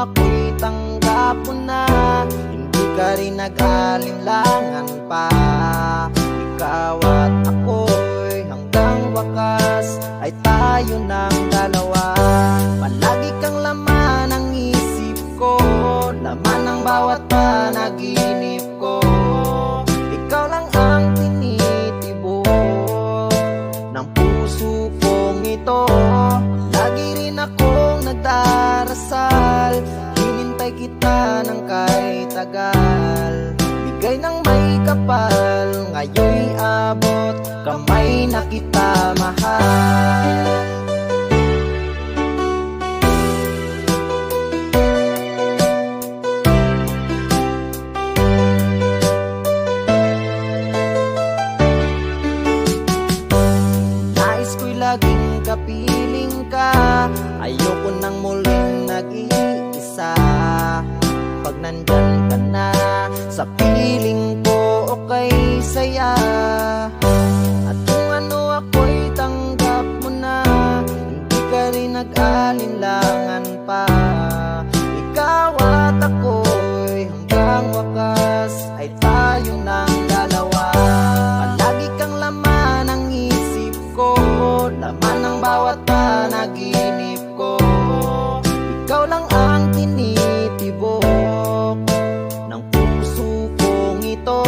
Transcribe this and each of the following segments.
ako'y tanggap mo na, hindi ka rin nag-alinlangan pa. Ikaw at ako'y hanggang wakas ay tayo ng dalawa. Palagi kang laman ng isip ko, laman ng bawat panaginip ko. Ikaw lang ang tinitibok ng puso kong ito. Lagi rin akong nagdarasal, hinintay kita ng kahit tagal. Bigay ng may kapal, ngayon'y abot kamay na kita mahal. Nais ko'y laging kapiling ka, ayoko nang muling nag-iisa. Pag nandyan ka na sa piling ko, okay saya. At kung ano ako'y tanggap mo na, hindi ka rin nag-alinlangan pa. Ikaw at ako'y hanggang wakas ay tayo ng dalawa. Palagi kang laman ng isip ko, laman ng bawat panaginip ko. Ikaw lang ang tinitibok ng puso kong ito.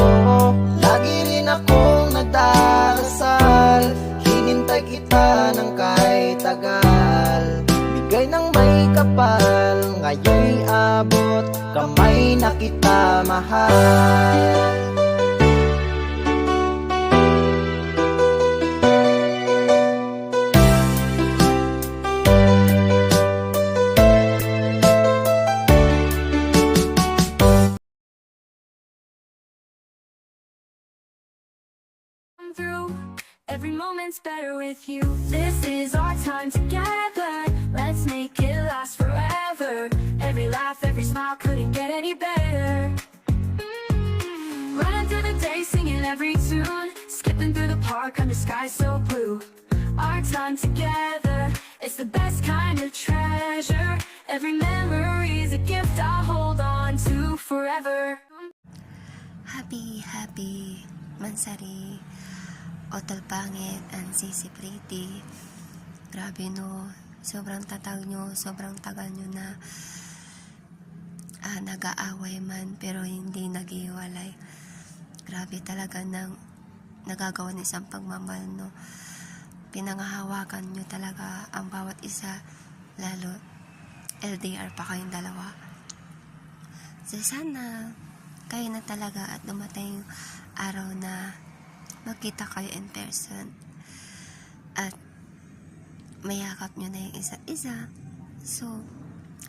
Lagi rin akong nagdarasal, hinintay kita ng kahit tagal. Bigay ng may kapal, ngayon'y abot kamay na kita mahal. Through every moment's better with you. This is our time together. Let's make it last forever. Every laugh, every smile couldn't get any better. Running through the day, singing every tune, skipping through the park under sky so blue. Our time together, it's the best kind of treasure. Every memory's a gift I'll hold on to forever. Happy Mansari, Otol Pangit, and Sisi Pretty. Grabe no, sobrang tatag nyo, sobrang tagal nyo na nag-aaway man pero hindi naghiwalay. Grabe talaga nang nagagawa ng isang pagmamahal, no. Pinangahawakan nyo talaga ang bawat isa, lalo LDR pa kayong dalawa. So sana kayo na talaga at dumating yung araw na magkita kayo in person at mayakap nyo na yung isa't isa. So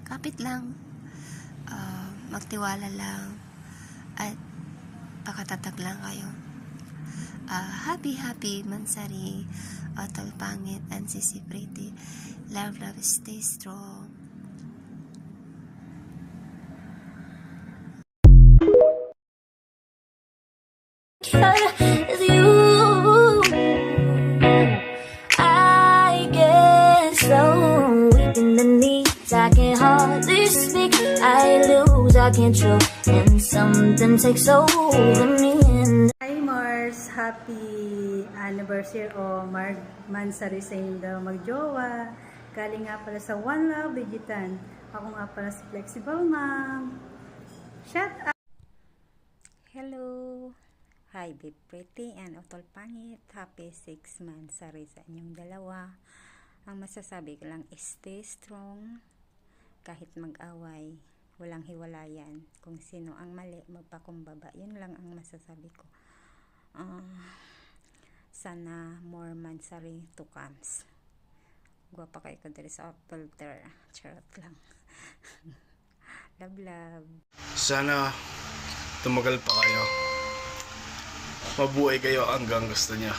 kapit lang, magtiwala lang at pakatatag lang kayo. Happy Mansari, Otol Pangit, and Sisi Pretty. Love, stay strong. Is you, I get so weak in the knees, I can hardly speak, I lose all control, and something takes over me. Hi Mars, happy anniversary o Mansari sa inyong daw magjowa. Galing nga pala sa One Love Digitan. Ako nga pala si Flexible Mom. Shout out! Hello! Hi, Be Pretty and Otol Pangit. Happy 6 months sa inyong dalawa. Ang masasabi ko lang is stay strong. Kahit mag-away, walang hiwalayan. Kung sino ang mali, magpakumbaba. Yun lang ang masasabi ko. Sana more Mansari to comes. Guwapa kayo ko dali sa filter. Charot lang. Love. Sana tumagal pa kayo. Mabuhay kayo hanggang gusto niya.